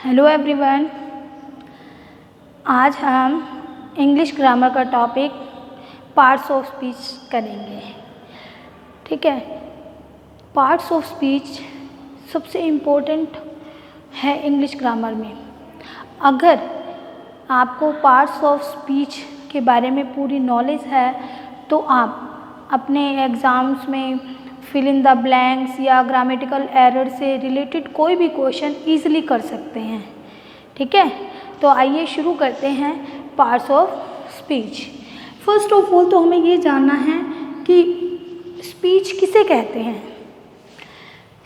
Hello everyone. आज हम English grammar का टॉपिक पार्ट्स ऑफ स्पीच करेंगे। ठीक है, पार्ट्स ऑफ स्पीच सबसे इम्पोर्टेंट है इंग्लिश ग्रामर में। अगर आपको पार्ट्स ऑफ स्पीच के बारे में पूरी नॉलेज है तो आप अपने एग्ज़ाम्स में फिल इन द ब्लैंक्स या ग्रामेटिकल एरर से रिलेटेड कोई भी क्वेश्चन ईजिली कर सकते हैं। ठीक है, तो आइए शुरू करते हैं parts of speech. First of all तो हमें ये जानना है कि स्पीच किसे कहते हैं।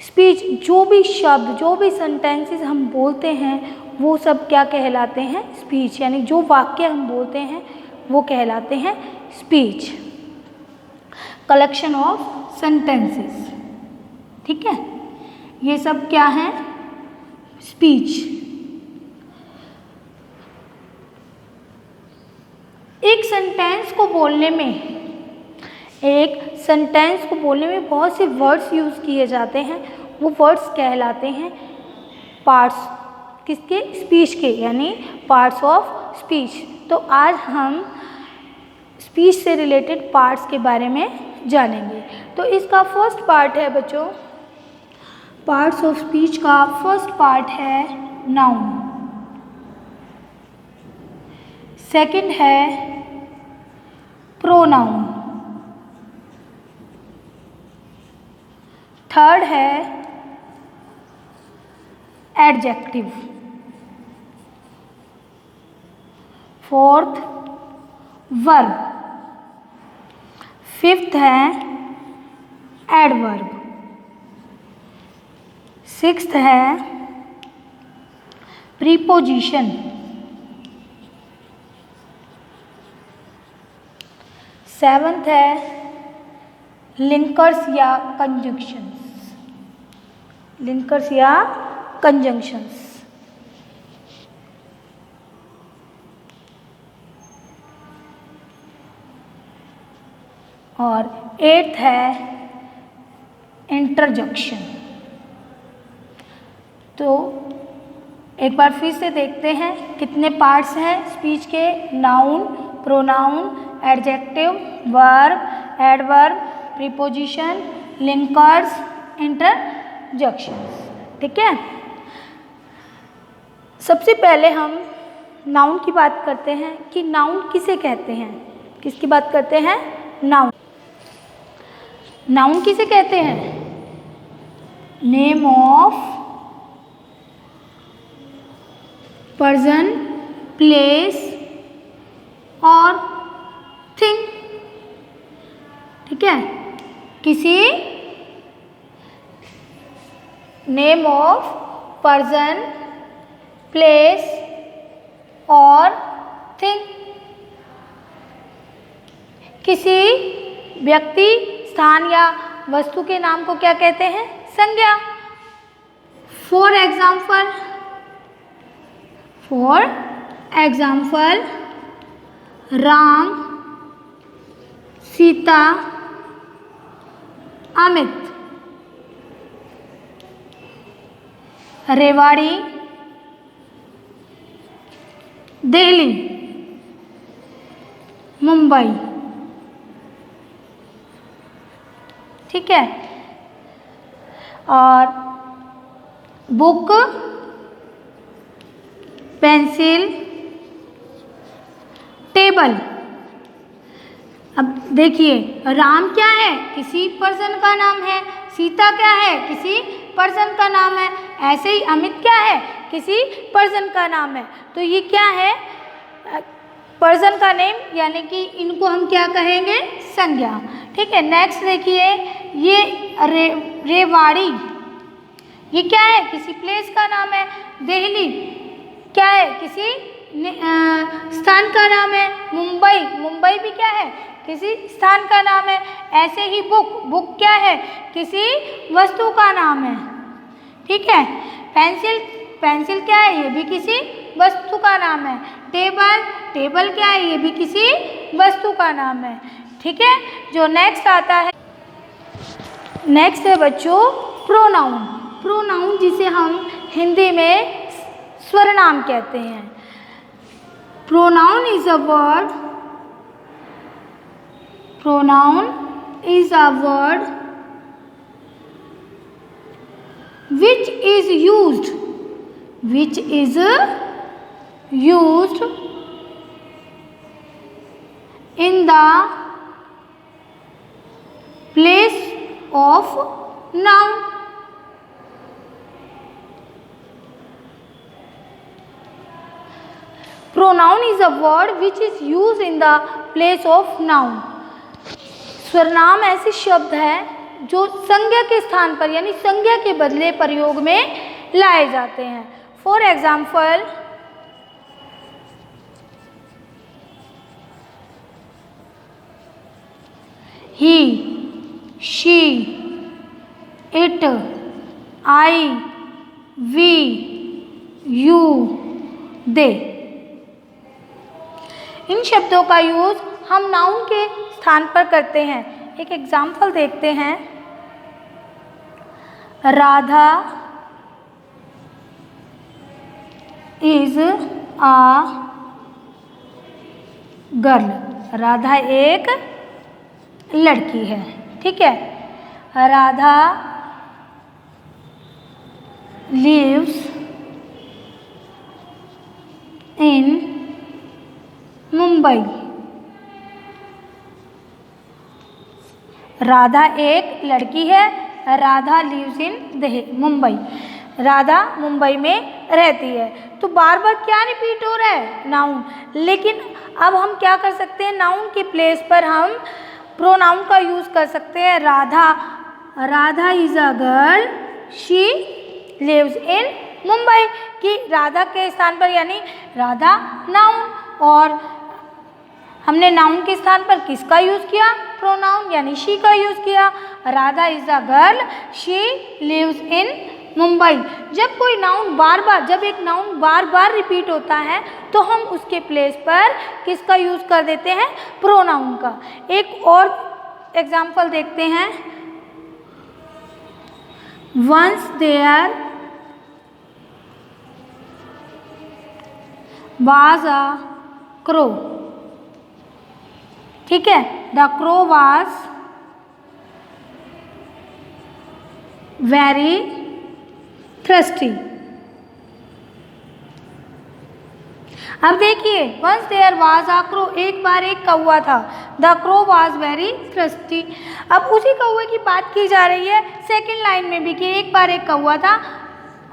स्पीच जो भी शब्द, जो भी सेंटेंसेस हम बोलते हैं वो सब क्या कहलाते हैं? स्पीच। यानी जो वाक्य हम बोलते हैं वो कहलाते हैं स्पीच। Collection of sentences. ठीक है, ये सब क्या है? स्पीच। एक सेंटेंस को बोलने में बहुत से वर्ड्स यूज़ किए जाते हैं। वो वर्ड्स कहलाते हैं पार्ट्स किसके? स्पीच के, यानी पार्ट्स ऑफ स्पीच। तो आज हम स्पीच से रिलेटेड पार्ट्स के बारे में जानेंगे। तो इसका फर्स्ट पार्ट है बच्चों, पार्ट्स ऑफ स्पीच का फर्स्ट पार्ट है नाउन, सेकंड है प्रोनाउन, थर्ड है एडजेक्टिव, फोर्थ वर्ब, फिफ्थ है एडवर्ब, सिक्स्थ है प्रीपोजिशन, सेवंथ है लिंकर्स या कंजंक्शंस। लिंकर्स या कंजंक्शंस। और एट्थ है इंटरजेक्शन। तो एक बार फिर से देखते हैं कितने पार्ट्स हैं स्पीच के। Noun, pronoun, adjective, verb, adverb, preposition, linkers, interjections. ठीक है, सबसे पहले हम नाउन की बात करते हैं कि नाउन किसे कहते हैं। किसकी बात करते हैं? नाउन। नाउन किसे कहते हैं? नेम ऑफ पर्सन, प्लेस और थिंग। ठीक है, किसी नेम ऑफ पर्सन, प्लेस और थिंग। किसी व्यक्ति, स्थान या वस्तु के नाम को क्या कहते हैं? संज्ञा। For example Ram, Sita, Amit. रेवाड़ी, दिल्ली, मुंबई। ठीक है, और बुक, पेंसिल, टेबल। अब देखिए, राम क्या है? किसी पर्सन का नाम है। सीता क्या है? किसी पर्सन का नाम है। ऐसे ही अमित क्या है? किसी पर्सन का नाम है। तो ये क्या है? पर्सन का नेम, यानी कि इनको हम क्या कहेंगे? संज्ञा। ठीक है, नेक्स्ट देखिए, ये रेवाड़ी, ये क्या है? किसी प्लेस का नाम है। दिल्ली क्या है? किसी स्थान का नाम है। मुंबई भी क्या है? किसी स्थान का नाम है। ऐसे ही बुक क्या है? किसी वस्तु का नाम है। ठीक है, पेंसिल क्या है? ये भी किसी वस्तु का नाम है। टेबल क्या है? ये भी किसी वस्तु का नाम है। ठीक है, जो नेक्स्ट आता है, नेक्स्ट है बच्चों प्रोनाउन। प्रोनाउन जिसे हम हिंदी में स्वरनाम कहते हैं। Pronoun is a word, pronoun is a word which is used in the place of noun. Pronoun is a word which is used in the place of noun. स्वरनाम ऐसे शब्द है जो संज्ञा के स्थान पर यानी संज्ञा के बदले प्रयोग में लाए जाते हैं। For example, he, she, it, I, we, you, they. इन शब्दों का यूज हम नाउन के स्थान पर करते हैं। एक एग्जाम्पल देखते हैं। Radha is a girl, Radha एक लड़की है। ठीक है। राधा लिव्स इन मुंबई, राधा एक लड़की है। राधा लिव्स इन मुंबई, राधा मुंबई में रहती है। तो बार बार क्या रिपीट हो रहा है? नाउन। लेकिन अब हम क्या कर सकते हैं? नाउन के प्लेस पर हम प्रोनाउन का यूज कर सकते हैं। Radha, Radha is a girl, she lives in Mumbai, कि राधा के स्थान पर यानी राधा नाउन, और हमने नाउन के स्थान पर किसका यूज किया? प्रोनाउन यानी शी का यूज किया। Radha is a girl, she lives in Mumbai. जब कोई नाउन बार बार, जब एक नाउन बार बार रिपीट होता है तो हम उसके प्लेस पर किसका यूज कर देते हैं? प्रोनाउन का। एक और एग्जाम्पल देखते हैं। Once there was a crow, ठीक है। The crow was very thirsty. अब देखिए, once there was a crow, एक बार एक कौवा था। The crow was very thirsty. अब उसी कौवे की बात की जा रही है सेकेंड लाइन में भी, कि एक बार एक कौवा था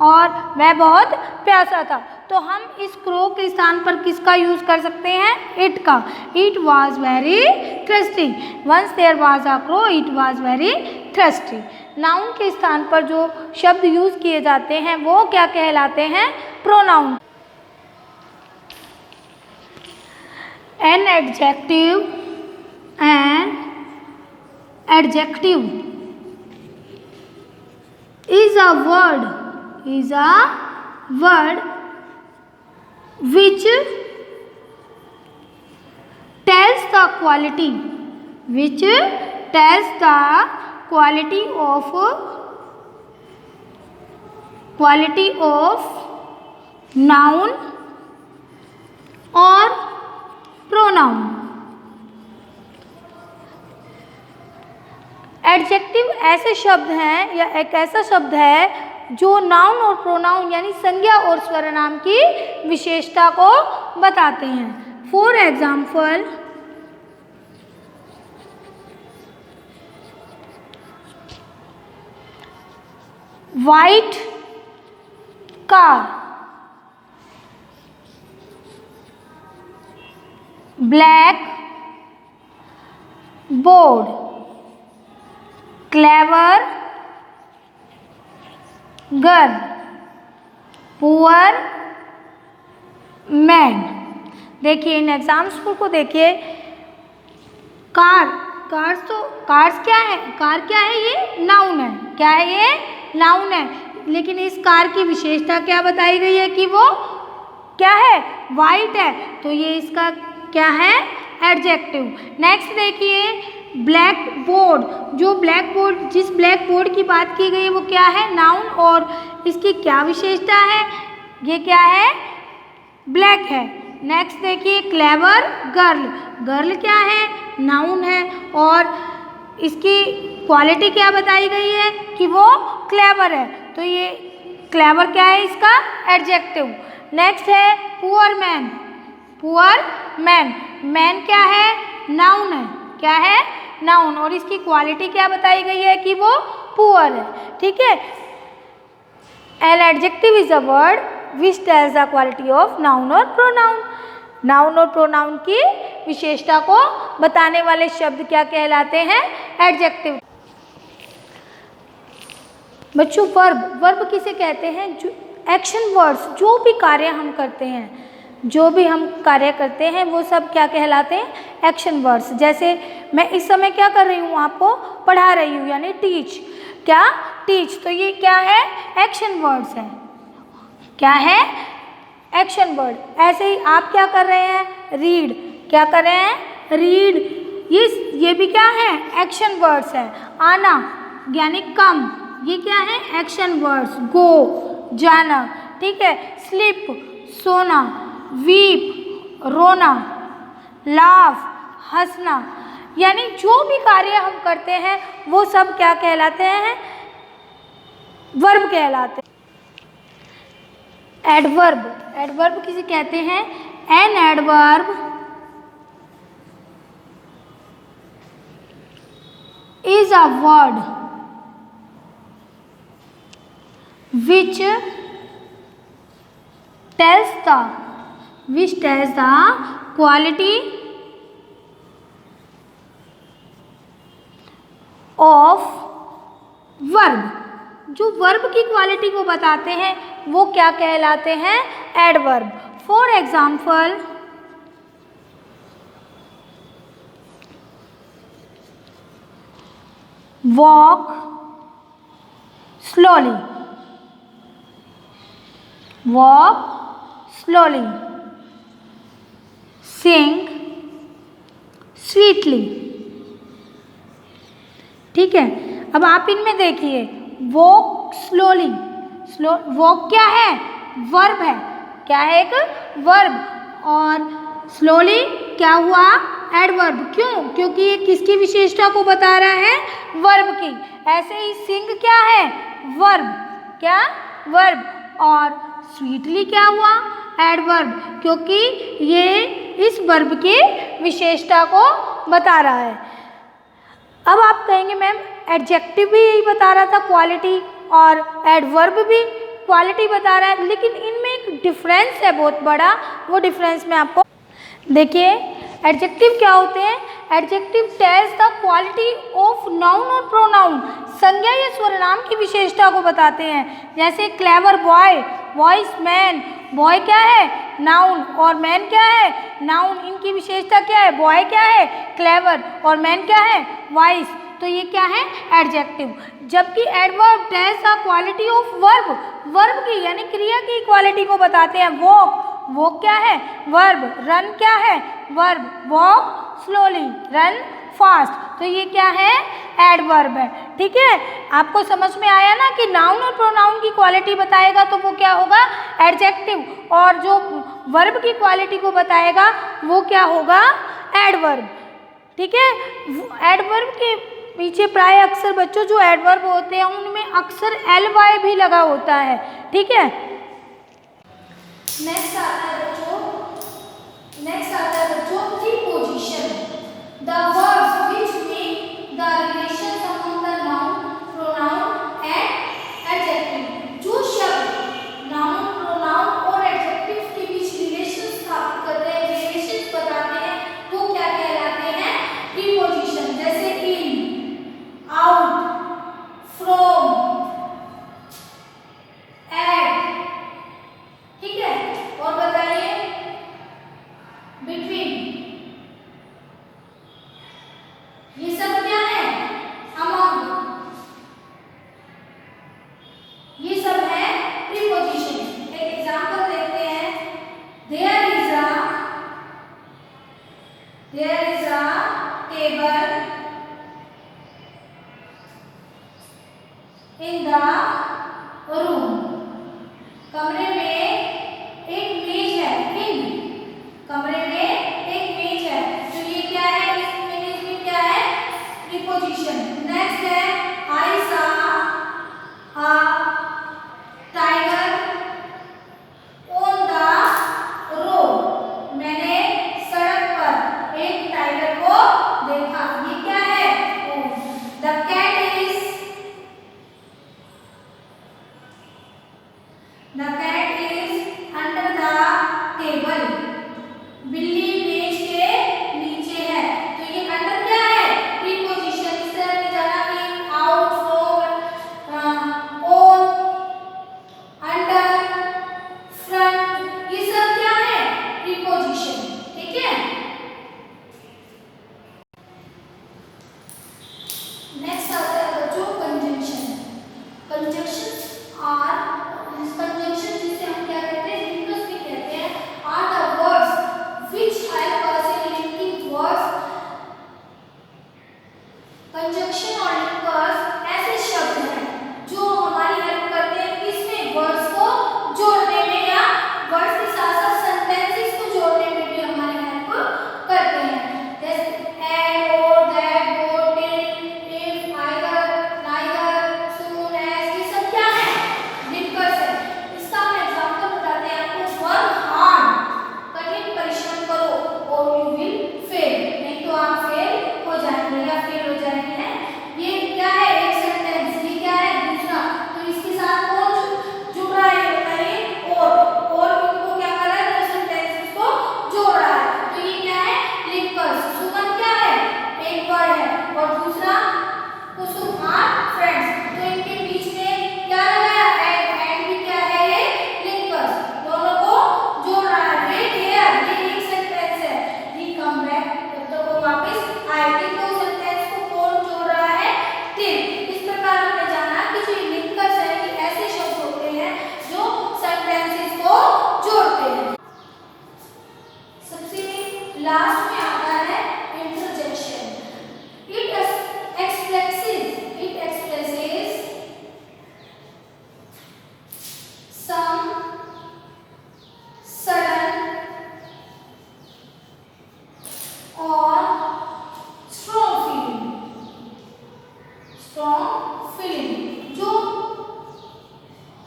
और वह बहुत प्यासा था। तो हम इस क्रो के स्थान पर किसका यूज कर सकते हैं? इट का। It was very thirsty. Once there was a crow, it was very thirsty. Noun के स्थान पर जो शब्द यूज किए जाते हैं वो क्या कहलाते हैं? Pronoun. An adjective, an adjective is a word which tells the quality, of noun or pronoun। Adjective ऐसे शब्द हैं या एक ऐसा शब्द है जो नाउन और प्रोनाउन यानी संज्ञा और स्वरनाम की विशेषता को बताते हैं। For example, white car, black board, clever girl, poor man. देखिए इन एग्जाम्स को देखिए। कार्स क्या है? कार क्या है? ये नाउन है। क्या है ये? नाउन है। लेकिन इस कार की विशेषता क्या बताई गई है कि वो क्या है? वाइट है। तो ये इसका क्या है? एडजेक्टिव। नेक्स्ट देखिए, ब्लैक बोर्ड। जिस ब्लैक बोर्ड की बात की गई है वो क्या है? नाउन। और इसकी क्या विशेषता है? ये क्या है? ब्लैक है। नेक्स्ट देखिए क्लेवर गर्ल। गर्ल क्या है? नाउन है और इसकी क्वालिटी क्या बताई गई है कि वो क्लेवर है, तो ये क्लेवर क्या है? इसका एडजेक्टिव। नेक्स्ट है poor man. Poor man, man क्या है? नाउन है। क्या है? नाउन, और इसकी क्वालिटी क्या बताई गई है कि वो पुअर है। ठीक है। An adjective is a word which tells the quality of noun और प्रोनाउन। नाउन और प्रोनाउन की विशेषता को बताने वाले शब्द क्या कहलाते हैं? एडजेक्टिव। बच्चों वर्ब, वर्ब किसे कहते हैं? जो एक्शन वर्ड्स, जो भी कार्य हम करते हैं, जो भी हम कार्य करते हैं वो सब क्या कहलाते हैं? Action words. जैसे मैं इस समय क्या कर रही हूँ? आपको पढ़ा रही हूँ, यानी टीच। क्या? टीच। तो ये क्या है? एक्शन वर्ड्स है। क्या है? Action word. ऐसे ही आप क्या कर रहे हैं? रीड। क्या कर रहे हैं? रीड। ये भी क्या है? एक्शन वर्ड्स है। आना यानी कम, ये क्या है? Action words. गो, जाना। ठीक है। स्लीप, सोना। वीप, रोना। लाफ, हंसना। यानी जो भी कार्य हम करते हैं वो सब क्या कहलाते हैं? वर्ब कहलाते हैं। एडवर्ब, एडवर्ब किसे कहते हैं? An adverb is a word which tells the quality of verb। जो वर्ब की क्वालिटी को बताते हैं वो क्या कहलाते हैं? Adverb. For example walk slowly, walk slowly, sing sweetly। ठीक है। अब आप इनमें देखिए, walk slowly, walk क्या है? वर्ब है। क्या है? एक वर्ब। और slowly क्या हुआ? एडवर्ब। क्यों? क्योंकि ये किसकी विशेषता को बता रहा है? वर्ब की। ऐसे ही सिंग क्या है? वर्ब। क्या? वर्ब। और स्वीटली क्या हुआ? एडवर्ब, क्योंकि ये इस वर्ब की विशेषता को बता रहा है। अब आप कहेंगे मैम एडजेक्टिव भी यही बता रहा था, क्वालिटी, और एडवर्ब भी क्वालिटी बता रहा है, लेकिन इनमें एक डिफरेंस है बहुत बड़ा। वो डिफरेंस मैं आपको देखिए। एडजेक्टिव क्या होते हैं? Adjective tells the quality of noun और प्रोनाउन। संज्ञा या स्वरनाम की विशेषता को बताते हैं। जैसे clever boy, voice man. Boy क्या है? नाउन, और मैन क्या है? नाउन। इनकी विशेषता क्या है? बॉय क्या है? क्लेवर, और मैन क्या है? वॉइस। तो ये क्या है? एडजेक्टिव। जबकि adverb tells the quality of verb, verb की यानी क्रिया की क्वालिटी को बताते हैं। वॉक, वॉक क्या है? वर्ब। रन क्या है? Verb. Walk slowly, run fast. तो ये क्या है? एडवर्ब है। ठीक है। आपको समझ में आया ना कि नाउन और प्रोनाउन की क्वालिटी बताएगा तो वो क्या होगा? एडजेक्टिव, और जो वर्ब की क्वालिटी को बताएगा वो क्या होगा? एडवर्ब। ठीक है। एडवर्ब के पीछे प्राय अक्सर बच्चों जो एडवर्ब होते हैं उनमें अक्सर ly भी लगा होता है। ठीक है। नेक्स्ट आता है बच्चों preposition. The words which make the relation among the noun, pronoun and adjective. जो शब्द नाउन, प्रोनाउन और एडजेक्टिव के बीच रिलेशन स्थापित करते हैं, रिलेशन बताते हैं, वो क्या कहलाते हैं? प्रीपोजिशन। जैसे इन, आउट, फ्रॉम, एट। ठीक है। और बताइए बिटवीन। ये सब क्या है? अमंग। ये सब है प्रीपोजिशन। एक एग्जांपल देखते हैं। There is a table in the room. कमरे में the cat is under the table. बिल्ली मेज के नीचे है। तो ये अंडर क्या है? प्रीपोजिशन। इस तरह में जाना कि out, from, on, under, front, ये सब क्या है? प्रीपोजिशन। ठीक है। नेक्स्ट आता है बच्चों कंजंक्शन। कंजंक्शंस आर, कंजंक्शन जिसे हम क्या कहते हैं, लिंक्स भी कहते हैं, are the words which help us in linking words. Conjunction और लिंक्स ऐसे शब्द हैं जो हमारी हेल्प करते हैं किसमें? वर्ड्स को जोड़ने में, या वर्ड्स के साथ साथ सेंटेंसेस को जोड़ने में भी हमारी हेल्प करते हैं। जैसे एंड, और, that, both, till, if, either, neither, soon as, ये सब क्या है? लिंक्स है। इसका हम एग्जांपल बताते हैं आपको। वर्क हार्ड, कठिन परिश्रम करो, और यू विल फेल, नहीं तो आप फेल हो जाएंगे या फेल हो जाएंगे। ये क्या है? एक सेंटेंस। ये क्या है? दूसरा। तो इसके साथ कौन जुड़ रहा है? बताइए। और उनको क्या कर रहा है? दो सेंटेंसेस को जोड़ रहा है। तो ये क्या है? लिंक्स। सुमन क्या है? एक वर्ड है, और दूसरा कुसुम आर फ्रेंड्स। तो इनके बीच में क्या लगाया? एंड भी क्या है? ये लिंक्स, दोनों को जोड़ रहा है। वेट हियर, ये एक सेंटेंस है। ही कम बैक, जब तक वो वापस आए। इन दो सेंटेंस को कौन जोड़ रहा है? टिल। इस प्रकार हमने जाना कि जो लिंक्स है ये ऐसे शब्द होते हैं जो सेंटेंसेस को जोड़ते हैं। सबसे लास्ट में आता है interjection. It expresses some sudden or strong feeling, जो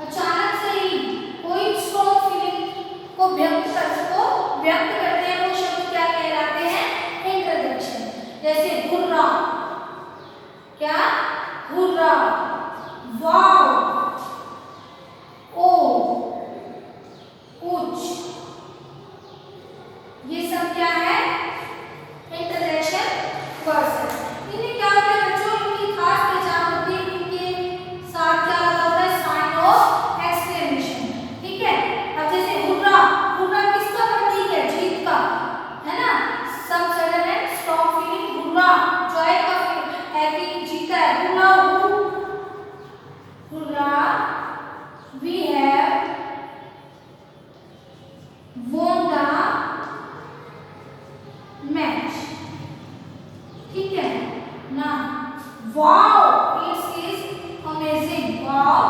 अचानक से ही कोई स्ट्रॉन्ग फीलिंग को व्यक्त करते हैं, वो शब्द क्या कहलाते हैं? इंटरजेक्शन। जैसे हुर्रा, क्या? हुर्रा, वाव, ओ, उच, ये सब क्या है? इंटरजेक्शन वर्ड्स है। इनमें क्या होता है बच्चों? इनकी खास पहचान होती है, इनके साथ क्या लगा होता है? Sign of exclamation. ठीक है। अब जैसे हुर्रा, हुर्रा किसका प्रतीक है? जीत का, है ना? Some sudden and strong feeling, hurrah joy का है कि जीता है। Hurrah, hurrah, we have won the match। ठीक है ना? wow, it is amazing, wow,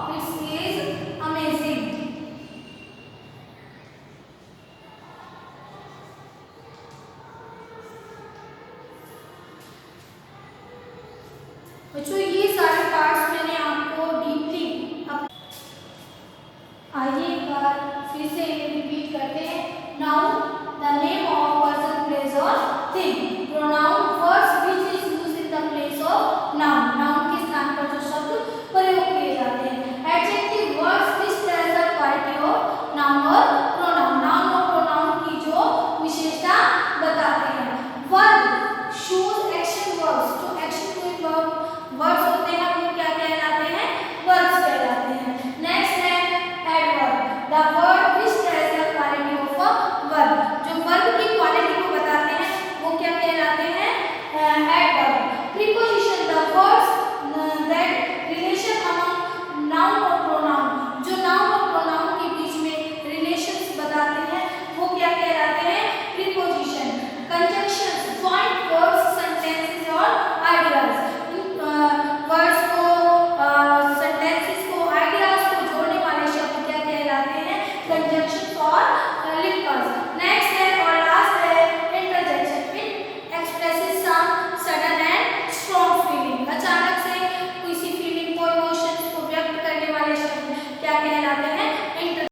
it is amazing। बच्चों ये सारे पार्ट्स मैंने आपको डीपली, आइए एक बार फिर से रिपीट करते हैं। Noun, the name of person, place और thing. Pronoun, words which is used in the place of noun, noun के स्थान पर जो शब्द प्रयोग किए जाते हैं। Adjective, words which tell the quality of noun और प्रोनाउन, नाउन और प्रोनाउन की जो विशेषता बताते हैं। वर्ब, शोज एक्शन वर्ब्स, जो एक्शन कोई वर्ड्स होते हैं वो क्या कहलाते हैं? वर्ब्स कहलाते हैं। नेक्स्ट है adverb, the word which tells the quality of a verb, जो वर्ब की क्वालिटी को बताते हैं वो क्या कहलाते हैं? Adverb. Preposition, the words that relation among noun और प्रोनाउन, जो नाउन और प्रोनाउन के बीच में रिलेशंस बताते हैं वो क्या कहलाते हैं? Preposition. Conjunctions, joint words, sentences और आइडियाज, वर्ड्स को, सेंटेंसेस को, आइडियाज को जोड़ने वाले शब्द क्या कहलाते हैं? कंजंक्शंस और लिंक्स।